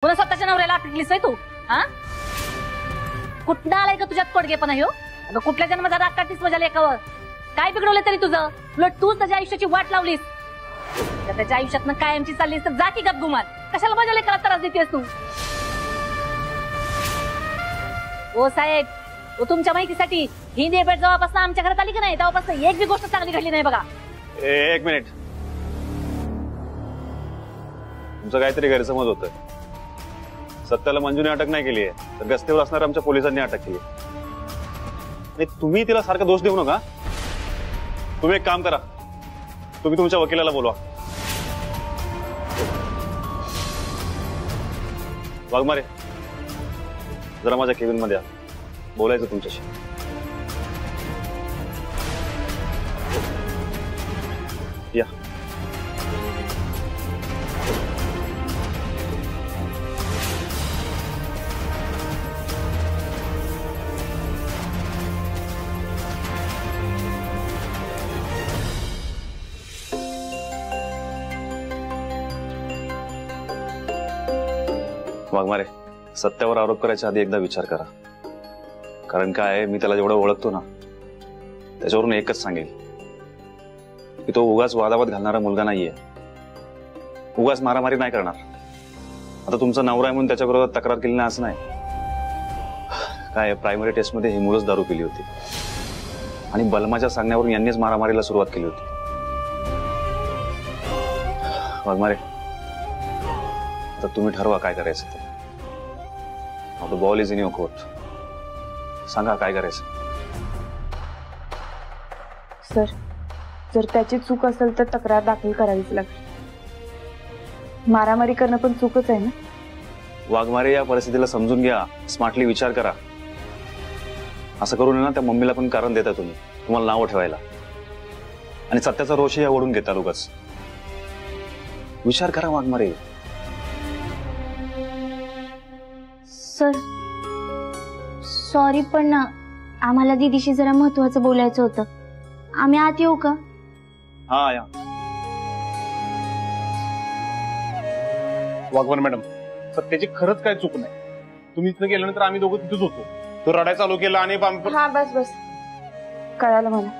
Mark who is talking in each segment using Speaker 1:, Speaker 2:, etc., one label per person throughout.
Speaker 1: पुन्हा स्वतःच्या नवऱ्याला अटकलीस तू? हा, कुठं आलाय का तुझ्यात कोडगेपणा ह्यो? अगं कुठल्या जन्माचा राग काढतीस माझ्या लेकावर? काय बिघडवलं तरी तुझं? उलट तूच त्याच्या आयुष्याची वाट लावलीस. त्याच्या आयुष्यातनं कायमची चाललीस तर जा की गप गुमान. कशाला माझ्या लेकाला त्रास देतेस तू? ओ साहेब, तुमच्या माहितीसाठी ही डेबेट जेव्हापासून आमच्या घरात आली की नाही तेव्हापासून एक बी गोष्ट चांगली घडली नाही बघा.
Speaker 2: एक मिनिट, तुमचं काहीतरी गैरसमज होतोय. सत्याला मंजूने अटक नाही केली आहे, तर गस्तीवर असणाऱ्या आमच्या पोलिसांनी अटक केली. नाही, तुम्ही तिला सारखा दोष देऊ नका. तुम्ही एक काम करा, तुम्ही तुमच्या वकिलाला बोलवा. वाघमारे, जरा माझ्या केबिन मध्ये बोलायचं तुमच्याशी. या. वाघमारे, सत्यावर आरोप करायच्या आधी एकदा विचार करा. कारण काय आहे, मी त्याला जेवढं ओळखतो ना त्याच्यावरून एकच सांगेल की तो उगाच वादावाद घालणारा मुलगा नाहीये. उगाच मारामारी नाही करणार. आता तुमचा नवरा आहे म्हणून त्याच्या विरोधात तक्रार केली नाही असं नाही. काय प्रायमरी टेस्ट मध्ये ही मुलंच दारू पिली होती आणि बलमाच्या सांगण्यावरून यांनीच मारामारीला सुरुवात केली होती. वाघमारे, आता तुम्ही ठरवा काय करायचं ते. The ball is in your court. सांगा काय करायचं.
Speaker 3: सर, जर त्याची चूक असेल तर तक्रार दाखल करावीच लागेल. मारामारी करणं पण चूकच आहे ना.
Speaker 2: वाघमारे, या परिस्थितीला समजून घ्या. स्मार्टली विचार करा. असं करून ना त्या मम्मीला पण कारण देता तुम्ही, तुम्हाला नावं ठेवायला. आणि सत्याचा रोषही ओढून घेता उगाच. विचार करा वाघमारे.
Speaker 4: सर सॉरी, पण आम्हाला दीदीशी जरा महत्वाचं बोलायचं होतं. आम्ही आत येऊ का?
Speaker 2: हा या.
Speaker 5: वाघवान मॅडम, सत्याची खरंच काय चूक नाही. तुम्ही इथनं गेल्यानंतर आम्ही दोघं तिथेच होतो. तो रडायला चालू केला आणि
Speaker 3: हा बस बस, कळालं मला.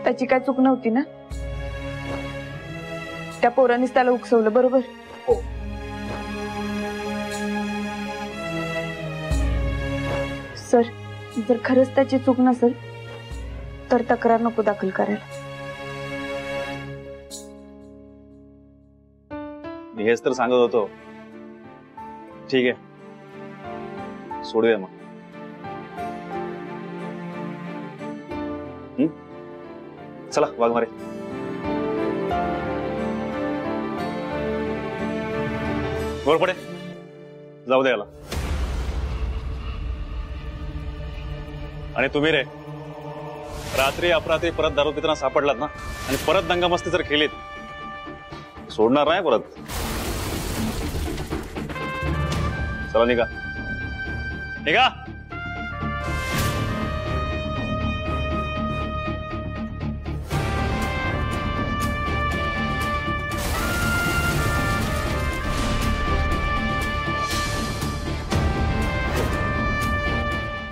Speaker 3: त्याची काय चूक नव्हती ना. त्या पोरांनीच त्याला उकसवलं, बरोबर?
Speaker 5: हो.
Speaker 3: सर, जर खरंच त्याची चूक नसेल तर तक्रार नको दाखल करायला.
Speaker 2: मी हेच तर सांगत होतो. ठीक आहे, सोडूया मग. चला वाघमारे. वर पडे, जाऊ द्या याला. आणि तुम्ही रे, रात्री अपरात्री परत दारू पिताना सापडलात ना आणि परत दंगामस्ती जर केलीत, सोडणार नाही परत. चला निघा निघा.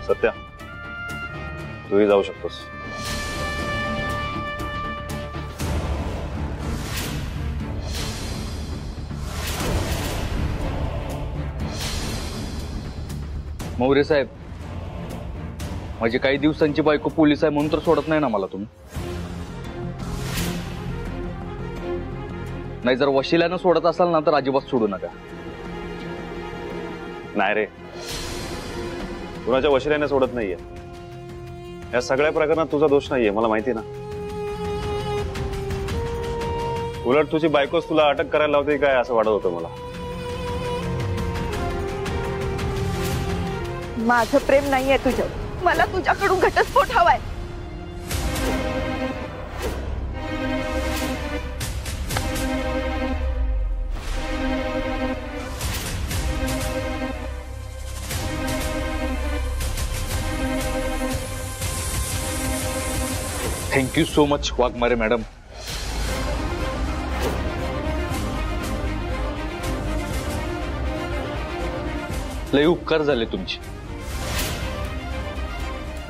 Speaker 2: सत्या, तूही जाऊ शकतोस.
Speaker 6: मोरे साहेब, माझी काही दिवसांची बायको पोलीस आहे म्हणून तर सोडत नाही ना मला तुम्ही. नाही, जर वशिल्यानं सोडत असाल ना तर अजिबात सोडू नका.
Speaker 2: नाही रे, कुणाच्या वशिल्याने सोडत नाहीये. या सगळ्या प्रकरणात तुझा दोष नाहीये, मला माहिती ना. उलट तुझी बायकोच तुला अटक करायला लावते काय असं वाटत होतं मला.
Speaker 3: माझं प्रेम नाहीये तुझ्यावर. मला तुझ्याकडून घटस्फोट हवाय.
Speaker 6: Thank you so much Waghmare madam. लय उपकार झाले तुमचे.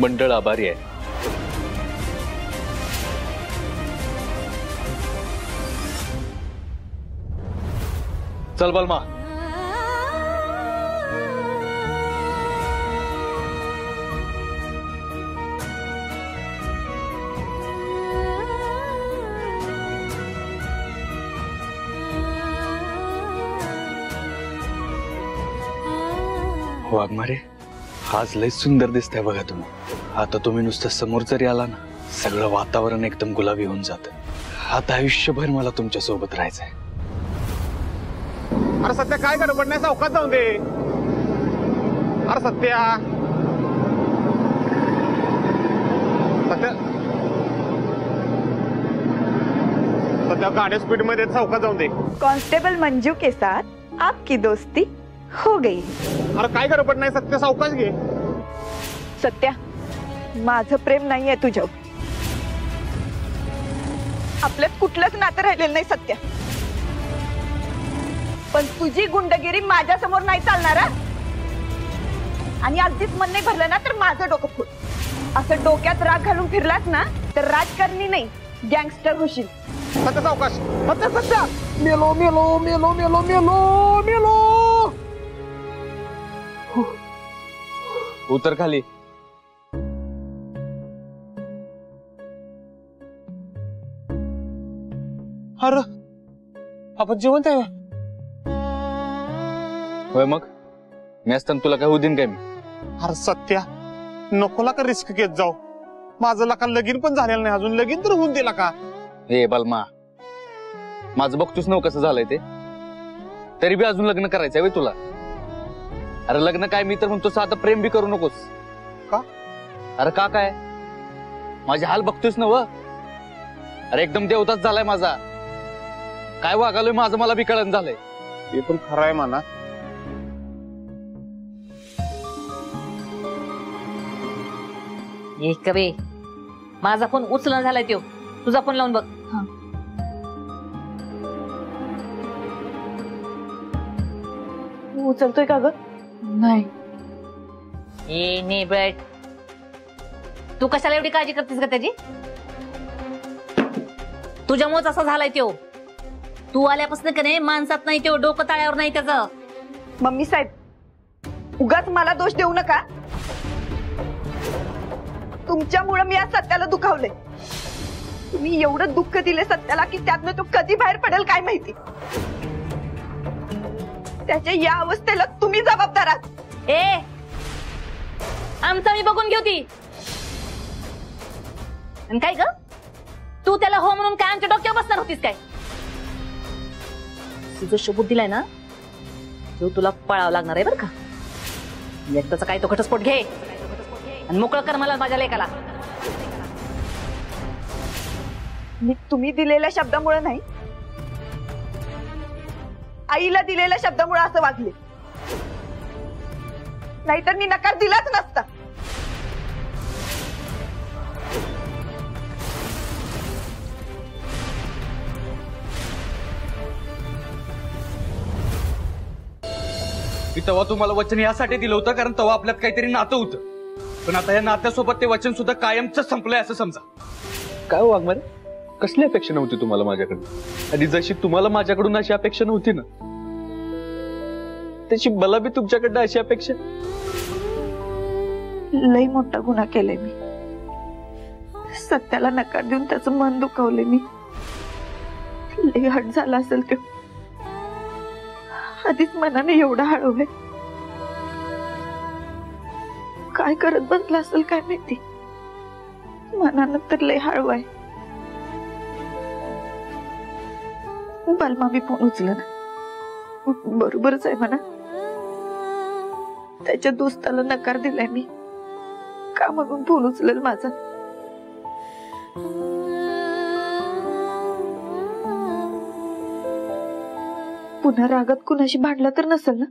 Speaker 6: मंडळ आभारी आहे. चल बलमा. वाघमारे, आज लय सुंदर दिसतंय बघा तुम्ही. आता तुम्ही नुसतं समोर जरी आला ना, सगळं वातावरण एकदम गुलाबी होऊन जातं. आता आयुष्यभर मला तुमच्या सोबत राहायचंय.
Speaker 5: अरे सत्या काय गडबड नाही, सावकाश जाऊन दे. अरे सत्या सत्या सत्या गाड्या स्पीड मध्ये सावकाश जाऊन दे.
Speaker 7: कांस्टेबल मंजू के साथ आपकी दोस्ती हो गई.
Speaker 5: अरे काय गडबड नाही सत्या, सावकाश घे.
Speaker 7: सत्या, माझं प्रेम नाहीये तुझ्यावर. आपल्यात कुठलंच नातं राहिलेलं नाही सत्या. पण तुझी गुंडगिरी माझ्या समोर नाही चालणार. आणि अगदीच मन नाही भरलं ना तर माझं डोकं फुट. असं डोक्यात राग घालून फिरलास ना तर राजकारणी नाही, गँगस्टर होशील.
Speaker 5: सत्या सावकाश. सत्या सत्या मेलो मेलो मेलो मेलो मेलो मेलो.
Speaker 6: उतर खाली.
Speaker 5: अरे आपण जिवंत आहे.
Speaker 6: होय मग मी असताना तुला काय होऊ देईन काय मी?
Speaker 5: अरे सत्या नकोला का रिस्क घेत जाऊ. माझं लका लगीन पण झालेलं नाही अजून. लगीन तर होऊन दिला का?
Speaker 6: हे बलमा, माझं बघतोस नव कसं झालंय ते. तरी बी अजून लग्न करायचंय वे तुला? अरे लग्न काय, मी तर म्हणतो आता प्रेम बी करू नकोस
Speaker 5: का?
Speaker 6: अरे का काय, माझे हाल बघतोस ना व. अरे एकदम देवताच झालाय माझा. काय वागालोय माझं मला बी कळण झालंय.
Speaker 5: ते पण खरं आहे म्हणा.
Speaker 1: एक कवे माझा फोन उचलून झालाय त्यो. तुझा फोन लावून बघ.
Speaker 3: उचलतोय का ग? नाही.
Speaker 1: ए नेबट, तू कशाला एवढी काळजी करतेस का त्याची? तुझ्यामुळेच असा झालाय त्यो. तू आल्यापासून का नाही माणसात नाही त्यो, डोकं ताळ्यावर नाही त्याचं.
Speaker 7: मम्मी साहेब, उगाच मला दोष देऊ नका. तुमच्यामुळे मी आज सत्याला दुखावले. तुम्ही एवढं दुःख दिले सत्याला की त्यातनं तो कधी बाहेर पडेल काय माहिती. त्याच्या या अवस्थेला तुम्ही जबाबदार आहात.
Speaker 1: ए आमचा मी बघून घेऊ ती. आणि काय ग, तू त्याला हो म्हणून काय आमच्या डोक्यावर बसणार होतीस काय? तुझं शबूत दिलाय ना, तो तुला पळावं लागणार आहे बरं का. एकदाचा काय तो घटस्फोट घे आणि मोकळं कर मला माझ्या लेकाला.
Speaker 7: मी तुम्ही दिलेल्या शब्दामुळे नाही, आईला दिलेल्या शब्दामुळे असं वागले. नाहीतर मी नकार दिलाच नसता.
Speaker 6: मी तेव्हा तुम्हाला वचन यासाठी दिलं होतं कारण तेव्हा आपल्यात काहीतरी नातं होतं. पण आता या नात्यासोबत ते वचन सुद्धा कायमच संपलंय असं समजा. काय हो वाघमारे, कसली अपेक्षा नव्हती तुम्हाला माझ्याकडून? आणि जशी तुम्हाला माझ्याकडून अशी अपेक्षा नव्हती ना, त्याची मला बी तुमच्याकडनं अशी अपेक्षा.
Speaker 3: लई मोठा गुन्हा केलाय मी. सत्याला नकार देऊन त्याचं मन दुखावले मी. लई हट झाला असेल ते. आधीच मनाने एवढा हळू आहे. काय करत बसला असेल काय माहिती. मनानं तर लई हळू आहे. बलमा बी फोन उचल ना. बरोबरच आहे म्हणा. त्याच्या दोस्ताला नकार दिलाय मी. का मागून फोन उचलेल माझा? पुन्हा रागात कुणाशी भांडला तर नसेल ना?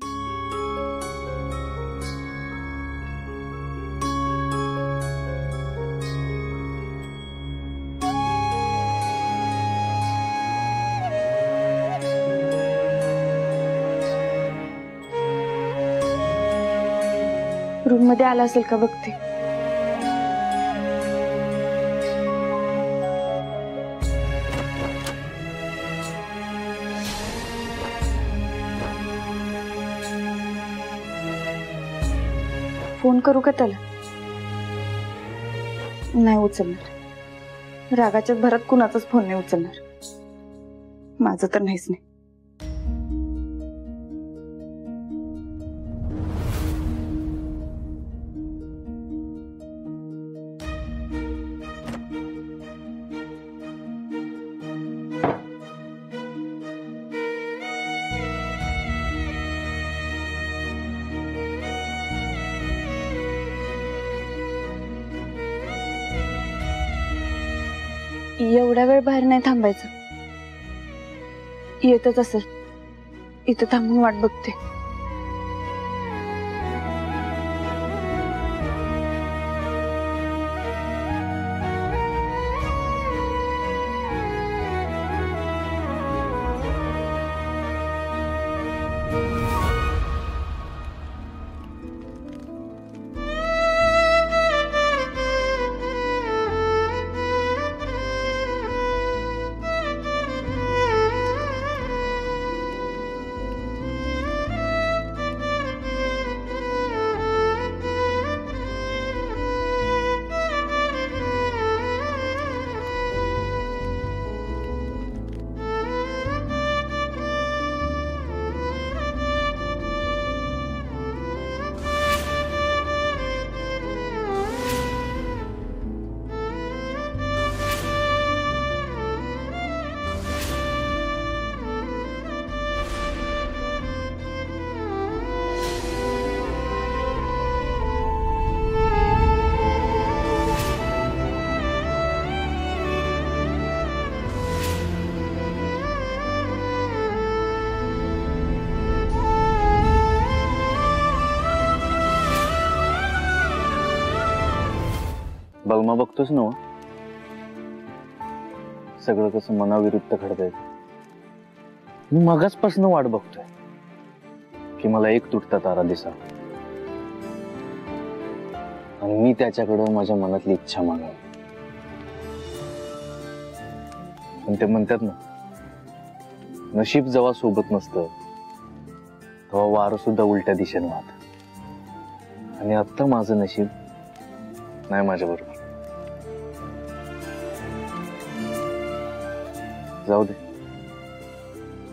Speaker 3: रूम मध्ये आला असेल का बघते. फोन करू का त्याला? नाही उचलणार. रागाच्या भरात कुणाचाच फोन नाही उचलणार. माझं तर नाहीच नाही. एवढा वेळ बाहेर नाही थांबायचं. येतच असेल. इथं थांबून वाट बघते.
Speaker 2: बलमा बघतोस ना, सगळं कसं मनाविरुद्ध घडतंय. मी मगाचपासून वाट बघतोय की मला एक तुटता तारा दिसा आणि मी त्याच्याकडे माझ्या मनातली इच्छा मागावी. पण ते म्हणतात ना, नशीब जेव्हा सोबत नसतं तेव्हा वारं सुद्धा उलट्या दिशेने वाहत. आणि आता माझं नशीब नाही माझ्या बरोबर. जाऊ दे,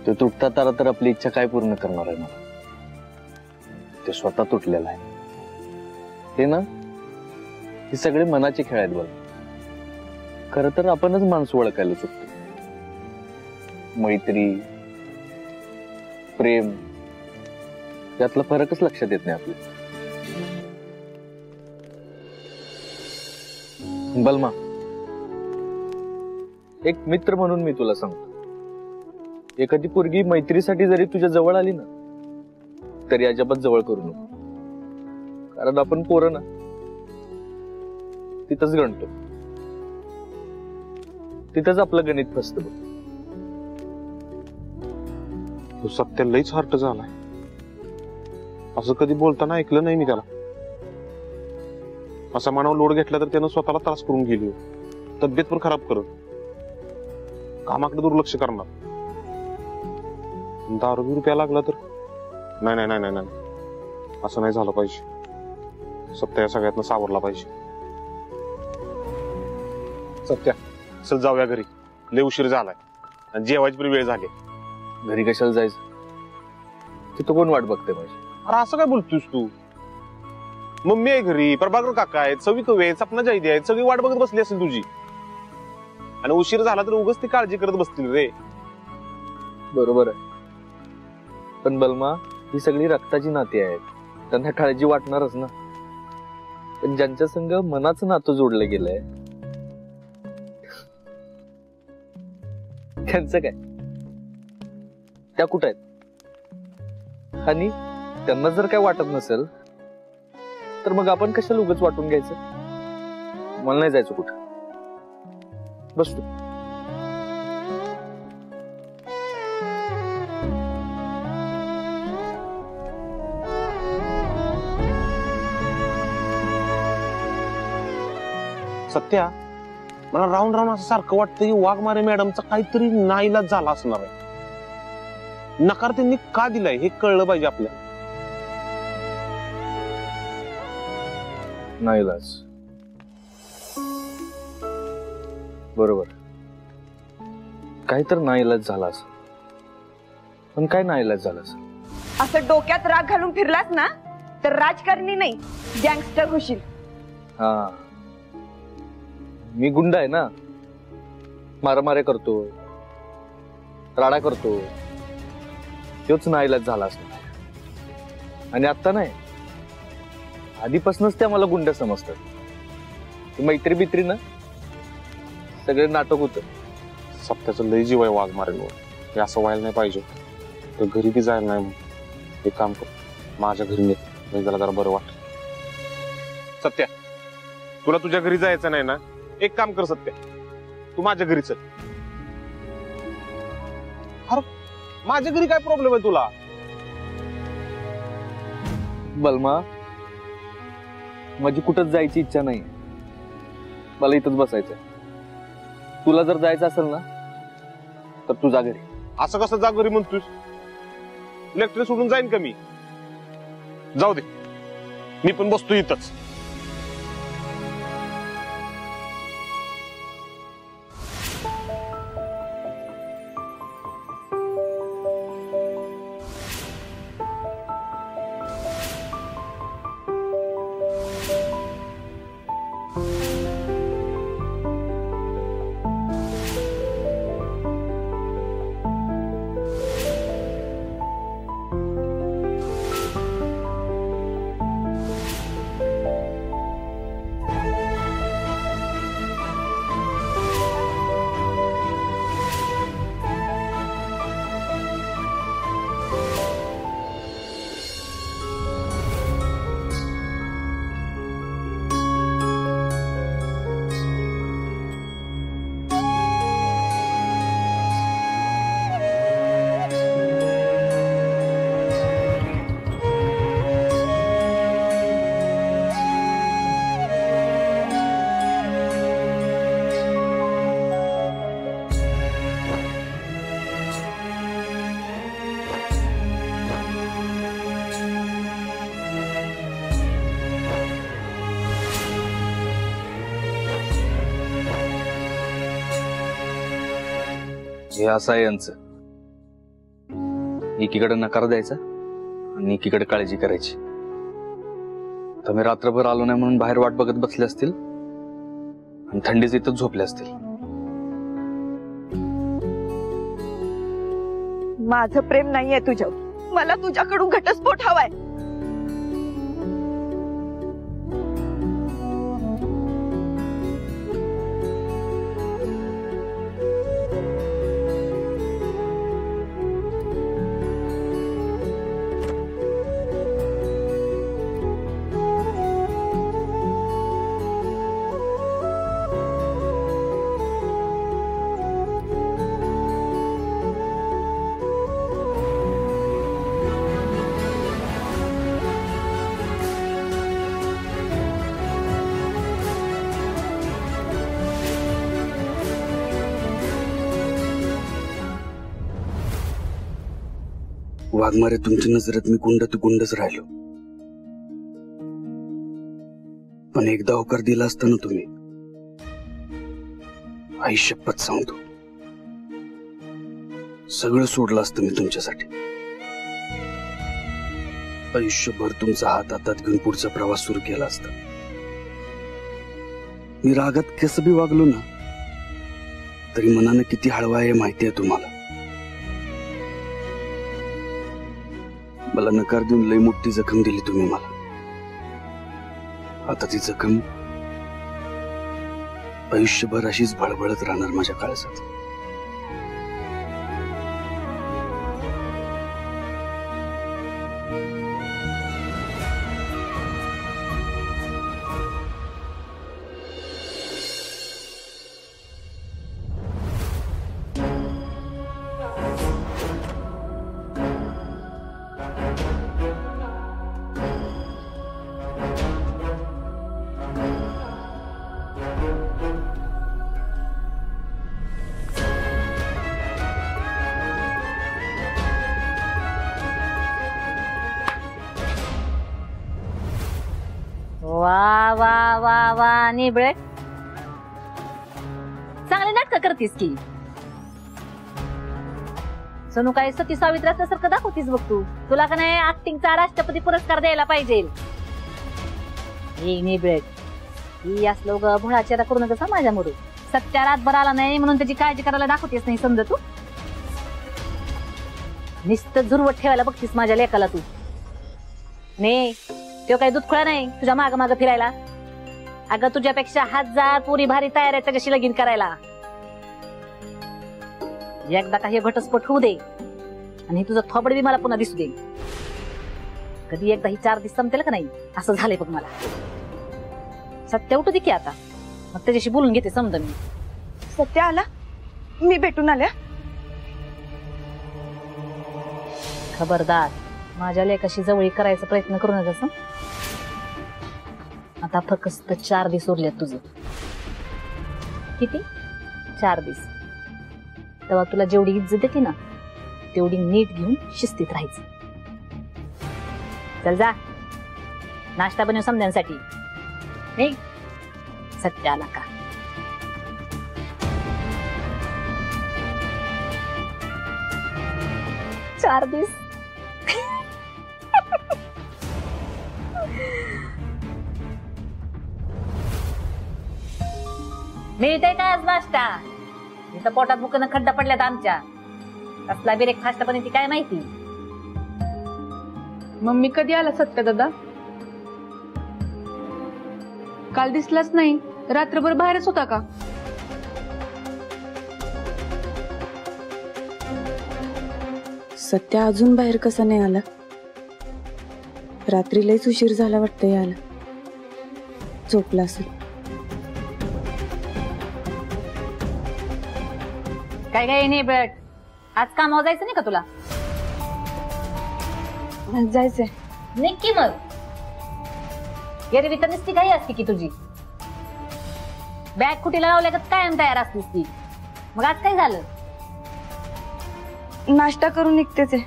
Speaker 2: तो तुटता तारा तर आपली इच्छा काय पूर्ण करणार आहे मला. ते स्वतः तुटलेला आहे. हे ना, हे सगळे मनाचे खेळ आहेत बघ. खर तर आपणच माणसं ओळखायला चुकतो. मैत्री, प्रेम यातला फरकच लक्षात येत नाही आपल्या. बलमा, एक मित्र म्हणून मी तुला सांगतो, एखादी पोरगी मैत्रीसाठी जरी तुझ्या जवळ आली ना, तरी अजिबात जवळ करू नको. कारण आपण पोरं ना, तिथंच गणतो. तिथंच आपलं गणित फसतं बघ.
Speaker 5: तो सत्य लईच हर्ट झालाय. असं कधी बोलताना ऐकलं नाही मी त्याला. असा मनावर लोड घेतला तर त्यानं स्वतःला त्रास करून गेली. तब्येत पण खराब करत, कामाकडे दुर्लक्ष करणार. दारू बिरू प्यायला लागला तर नाही नाही नाही नाही, असं नाही झालं पाहिजे. सत्या या सगळ्यातनं सावरला पाहिजे. सत्या, चल जाऊया घरी. लय उशीर झालाय आणि जेवायची पण वेळ झाली.
Speaker 2: घरी कशाला जायचं? तिथं कोण वाट बघते माझी?
Speaker 5: अरे असं काय बोलतोस तू? मम्मी आहे घरी, प्रभाकर काका आहेत, सवी कवे आहेत, सपना जायदी आहेत, सगळी वाट बघत बसली असेल तुझी. आणि उशीर झाला तर उगाच ती काळजी करत बसतील रे.
Speaker 2: बरोबर आहे, पण बलमा, ही सगळी रक्ताची नाती आहेत. त्यांना काळजी वाटणारच ना. पण ज्यांच्या संग मनाचं नातं जोडलं गेलंय त्यांचं काय? त्या कुठं आहेत? आणि त्यांना जर काय वाटत नसेल तर मग आपण कशाला उगाच वाटून घ्यायचं? मला नाही जायचं कुठं. बस तू.
Speaker 5: सत्या, मला राहून राहून असं सारखं वाटतं की वाघमारे मॅडमचा काहीतरी नाईलाज झाला असणार आहे. नकार त्यांनी का दिलाय हे कळलं पाहिजे आपल्याला.
Speaker 6: नाईलाज, बरोबर. काही तर नाईलाज झाला असं, पण काय नाईलाज झाला असं?
Speaker 7: असं डोक्यात राग घालून फिरलास ना तर राजकारणी नाही गँगस्टर होशील.
Speaker 6: हा, मी गुंड आहे ना, मारामारे करतो, राडा करतो, तोच नाईलाज झाला असणार. आणि आता नाही, आधीपासूनच ते आम्हाला गुंड समजतात. ती मैत्री बित्री ना सगळे नाटक होत.
Speaker 5: सत्याचं लय जीव आहे वाघमारेंवर. हे असं व्हायला नाही पाहिजे. तर घरी बी जायला नाही. मग एक काम कर, माझ्या घरी नेत, म्हणजे त्याला जरा बरं वाटत. सत्या, तुला तुझ्या घरी जायचं नाही ना, एक काम कर सत्या, तू माझ्या घरी चल. अरे माझ्या घरी काय प्रॉब्लेम आहे तुला?
Speaker 6: बलमा, माझी कुठंच जायची इच्छा नाही, मला इथंच बसायचं. तुला जर जायचं असेल ना तर तू जा घरी.
Speaker 5: असं कसं जा घरी म्हणतोस? इलेक्ट्रिक सोडून जाईन का मी? जाऊ दे, मी पण बसतो इथंच.
Speaker 6: हे असं आहे यांचं. एकीकडे नकार द्यायचा आणि एकीकडे काळजी करायची. तर मी रात्रभर आलो नाही म्हणून बाहेर वाट बघत बसले असतील आणि थंडीच इथंच झोपले असतील.
Speaker 7: माझं प्रेम नाहीये तुझ्यावर. मला तुझ्याकडून घटस्फोट हवाय.
Speaker 8: वाघमारे, तुमच्या नजरेत मी गुंड तू गुंडच राहिलो. पण एकदा होकार दिला असता ना तुम्ही, आई शपथ सांगतो, सगळं सोडलं असतं मी तुमच्यासाठी. आयुष्यभर तुमचा हात हातात घेऊन पुढचा प्रवास सुरू केला असता. मी रागात कसं बी वागलो ना तरी मनानं किती हळवा आहे माहिती आहे तुम्हाला. मला नकार देऊन लई मोठी जखम दिली तुम्ही मला. आता ती जखम आयुष्यभर अशीच भळभळत राहणार माझ्या काळजात.
Speaker 1: वा वा वा वा निबळे, चांगले नाटक करतीस की. सोनू काय सती सावित्री असल्यासारखं दाखवतीस बघ तू. तुला का नाही ऍक्टिंगचा राष्ट्रपती पुरस्कार द्यायला पाहिजे. निबळे ही असलं ग भोळाचेरा करू नका माझ्यामुळे. सत्या रातभर आला नाही म्हणून त्याची काळजी करायला दाखवतेस नाही समजा तू. नुसतं झुरवट ठेवायला बघतीस माझ्या लेकाला तू. ने तो काही दुधखोळा नाही तुझ्या माग माग फिरायला. अगं तुझ्यापेक्षा 1000 पुरी भारी तयार आहे त्याच्याशी लगीन करायला. एकदा काही घटस्फोट होऊ दे आणि तुझं थोबड बी मला पुन्हा दिसू दे. कधी एकदा ही 4 दिवस संपतील का नाही असं झालंय बघ मला. सत्य उठू दे की आता, मग त्याच्याशी बोलून घेते समजा मी.
Speaker 3: सत्य आला, मी भेटून आल्या.
Speaker 1: खबरदार माझ्या लेकाशी जवळी करायचा प्रयत्न करू नका. आता फक्त 4 दिवस उरलेत तुझं. किती? 4 दिवस. तेव्हा तुला जेवढी इज्जत देते ना तेवढी नीट घेऊन शिस्तीत राहायचं. चल जा, नाश्ता बनव समध्यांसाठी. नाही सत्य आला का? चार दिवस मिळतंय काय आज नाश्ता? इथं पोटात बुकन खड्डा पडल्यात आमच्या. कसला ब्रेकफास्ट पण ती काय माहिती.
Speaker 7: मम्मी कधी आला सत्य दादा? काल दिसलाच नाही. रात्रभर बाहेरच होता का?
Speaker 3: सत्या अजून बाहेर कसा नाही आला? रात्री लयच उशीर झाला वाटतं याला. झोपला असेल.
Speaker 1: काय काय नाही बेट. आज कामावर जायचं नाही का तुला?
Speaker 3: जायचंय.
Speaker 1: नक्की मग एरवी तर नुसती काही असते की तुझी. बॅग कुठे लावल्या का कायम तयार असतेस ती. मग आज काय झालं?
Speaker 3: नाश्ता करून निघतेच आहे.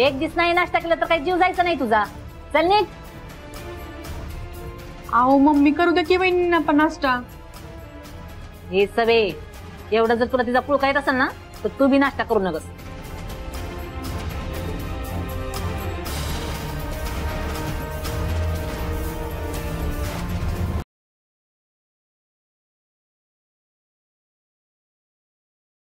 Speaker 1: एक दिवस नाही नाश्ता केला तर काही जीव जायचा नाही तुझा. चल निघ.
Speaker 7: आओ मम्मी करू दे की बहिणींना पण नाश्ता.
Speaker 1: हे सवे एवढं जर तुला तिचा पुळका येत असेल ना तर तू बी नाश्ता करू नकस.